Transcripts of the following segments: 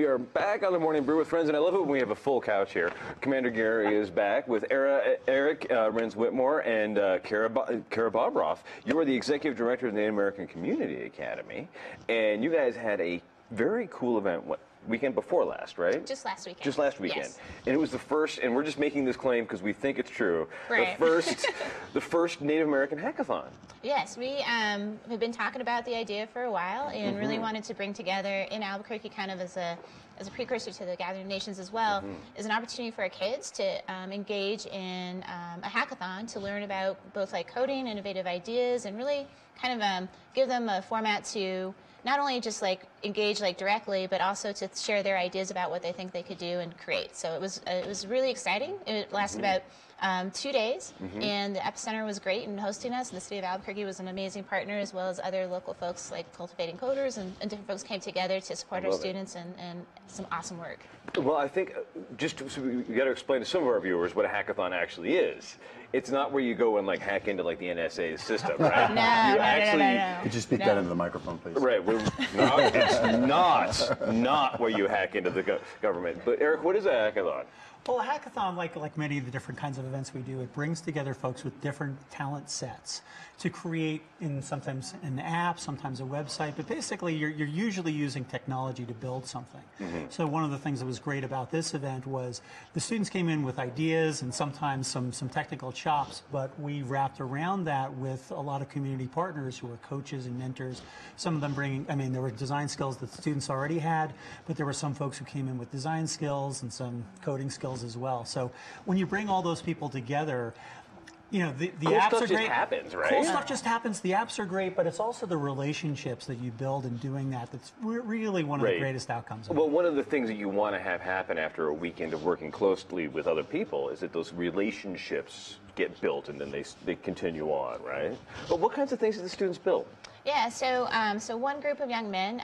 are back on the Morning Brew with friends, and I love it when we have a full couch here. Commander Gary is back with Eric Renz-Whitmore and Kara Bobroff. You are the Executive Director of the Native American Community Academy, and you guys had a very cool event weekend before last, right? Just last weekend. Just last weekend. Yes. And it was the first, and we're just making this claim because we think it's true, right. the first Native American Hackathon. Yes, we have been talking about the idea for a while and really wanted to bring together in Albuquerque, kind of as a precursor to the Gathering of Nations as well, is an opportunity for our kids to engage in a hackathon to learn about both like coding, innovative ideas, and really kind of give them a format to not only just like engage like directly, but also to share their ideas about what they think they could do and create. So it was really exciting. It lasted about 2 days, and the Epicenter was great in hosting us, and the city of Albuquerque was an amazing partner, as well as other local folks like Cultivating Coders, and different folks came together to support our students and some awesome work. Well, I think so we got to explain to some of our viewers what a hackathon actually is. It's not where you go and like hack into like the NSA system, right? No. Could you speak that into the microphone, please? Right. It's not where you hack into the government. But Eric, what is a hackathon? Well, a hackathon, like many of the different kinds of events we do, it brings together folks with different talent sets to create sometimes an app, sometimes a website, but basically you're usually using technology to build something. So one of the things that was great about this event was the students came in with ideas and sometimes some technical chops, but we wrapped around that with a lot of community partners who are coaches and mentors. Some of them there were design skills that the students already had, but there were some folks who came in with design skills and some coding skills as well. So when you bring all those people together, you know, the cool apps stuff are great. Just happens, right? Cool stuff just happens. The apps are great, but it's also the relationships that you build in doing that that's really one of the greatest outcomes. Well, one of the things that you want to have happen after a weekend of working closely with other people is that those relationships get built and then they continue on, right? But what kinds of things did the students build? Yeah, so one group of young men,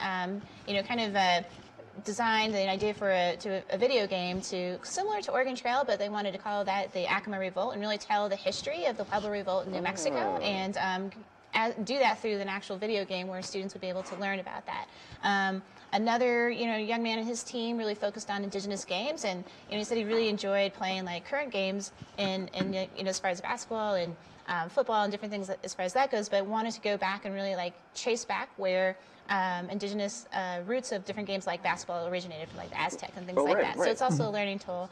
designed an idea for a video game similar to Oregon Trail, but they wanted to call that the Acoma Revolt and really tell the history of the Pueblo Revolt in New Mexico and do that through an actual video game where students would be able to learn about that. Another young man and his team really focused on indigenous games, and he said he really enjoyed playing like current games in as far as basketball and football and different things as far as that goes, but wanted to go back and really like chase back where indigenous roots of different games like basketball originated from like the Aztec and things like that. So it's also a learning tool.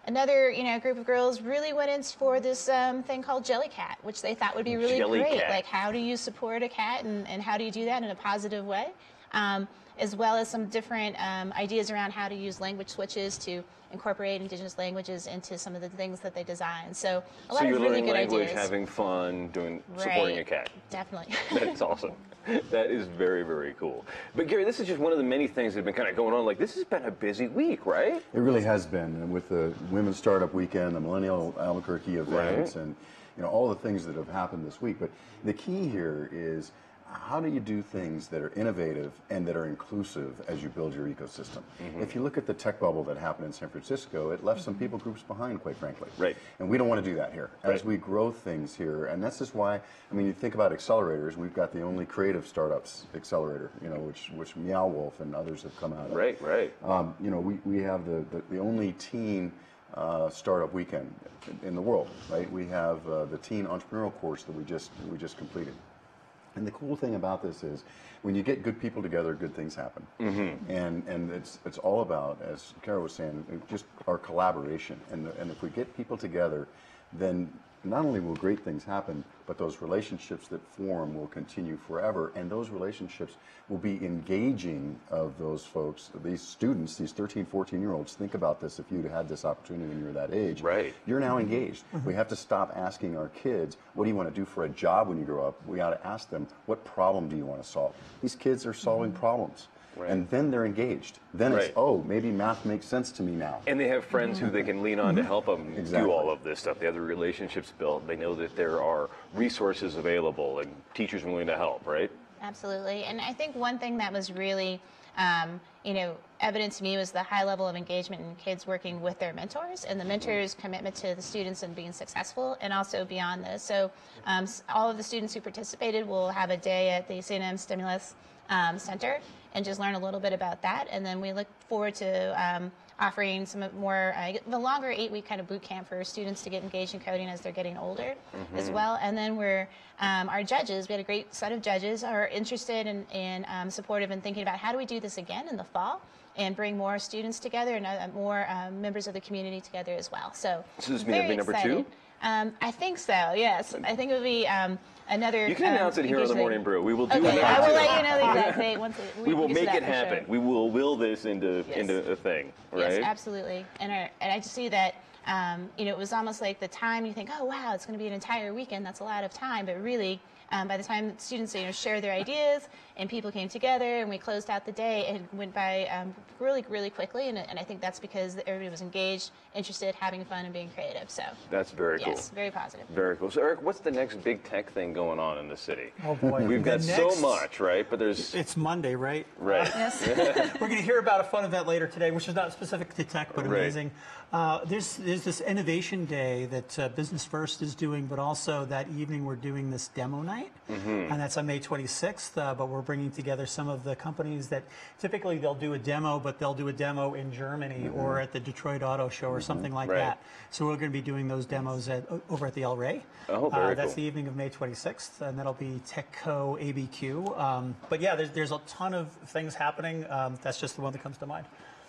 Another group of girls really went in for this thing called Jellycat, which they thought would be really great. Like, how do you support a cat and how do you do that in a positive way? As well as some different ideas around how to use language switches to incorporate indigenous languages into some of the things that they design. So a lot of really good language, ideas. having fun, supporting a cat. Definitely. That's awesome. That is very, very cool. But Gary, this is just one of the many things that have been kind of going on. Like, this has been a busy week, right? It really has been, and with the Women's Startup Weekend, the Millennial Albuquerque events, and all the things that have happened this week. But the key here is, how do you do things that are innovative and that are inclusive as you build your ecosystem? If you look at the tech bubble that happened in San Francisco, it left some people groups behind, quite frankly. And we don't want to do that here. As we grow things here, and that's just why, you think about accelerators, we've got the only creative startups accelerator, which Meow Wolf and others have come out of. We have the only teen startup weekend in the world, right? We have the teen entrepreneurial course that we just completed. And the cool thing about this is, when you get good people together, good things happen. And it's all about, as Kara was saying, just our collaboration. And if we get people together, then not only will great things happen, but those relationships that form will continue forever. And those relationships will be engaging of those folks, these students, these 13, 14-year-olds. Think about this: if you'd had this opportunity when you were that age, you're now engaged. We have to stop asking our kids, what do you want to do for a job when you grow up? We ought to ask them, what problem do you want to solve? These kids are solving problems. And then they're engaged. Then it's, oh, maybe math makes sense to me now. And they have friends who they can lean on to help them do all of this stuff. They have the relationships built. They know that there are resources available and teachers willing to help, right? Absolutely. And I think one thing that was really you know, evident to me was the high level of engagement in kids working with their mentors and the mentors' commitment to the students and being successful, and also beyond this. So all of the students who participated will have a day at the C&M Stimulus Center and just learn a little bit about that. And then we look forward to offering some more, the longer 8-week kind of boot camp for students to get engaged in coding as they're getting older as well. And then we're, our judges, we had a great set of judges, are interested and supportive in thinking about how do we do this again in the fall and bring more students together and more members of the community together as well. So this means number 2? I think so, yes. I think it would be another... You can announce it here on the Morning Brew. We will do it. I will let you know the exact date once we will make it happen. Sure. We will will this into a thing, right? Yes, absolutely. And I just see that, you know, it was almost like the time you think, oh, wow, it's going to be an entire weekend. That's a lot of time. But really, by the time students, you know, share their ideas and people came together and we closed out the day, it went by really, really quickly. And I think that's because everybody was engaged, interested, having fun, and being creative. So that's very cool. Yes, very positive. Very cool. So, Eric, what's the next big tech thing going on in the city? Oh boy, we've got so much, right? But there's it's Monday, right? Right. Yes. We're going to hear about a fun event later today, which is not specific to tech, but amazing. There's this innovation day that Business First is doing, but also that evening we're doing this demo night, and that's on May 26th. But we're bringing together some of the companies that typically they'll do a demo, but they'll do a demo in Germany or at the Detroit Auto Show or something like that. So we're going to be doing those demos over at the El Rey. Oh, very That's cool. the evening of May 26th, and that'll be TechCo ABQ. But yeah, there's a ton of things happening. That's just the one that comes to mind.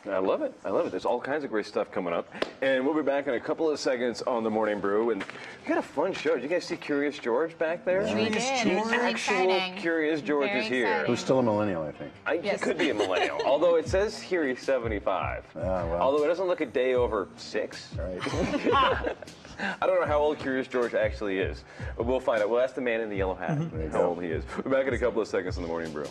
I love it. I love it. There's all kinds of great stuff coming up. And we'll be back in a couple of seconds on the Morning Brew. And we got a fun show. Did you guys see Curious George back there? We did. It was really exciting. Curious George Very is here. exciting. Who's still a millennial, I think. He could be a millennial. Although it says here he's 75. Well. Although it doesn't look a day over 6. Right. I don't know how old Curious George actually is. But we'll find out. We'll ask the man in the yellow hat how old he is. We're back in a couple of seconds on the Morning Brew.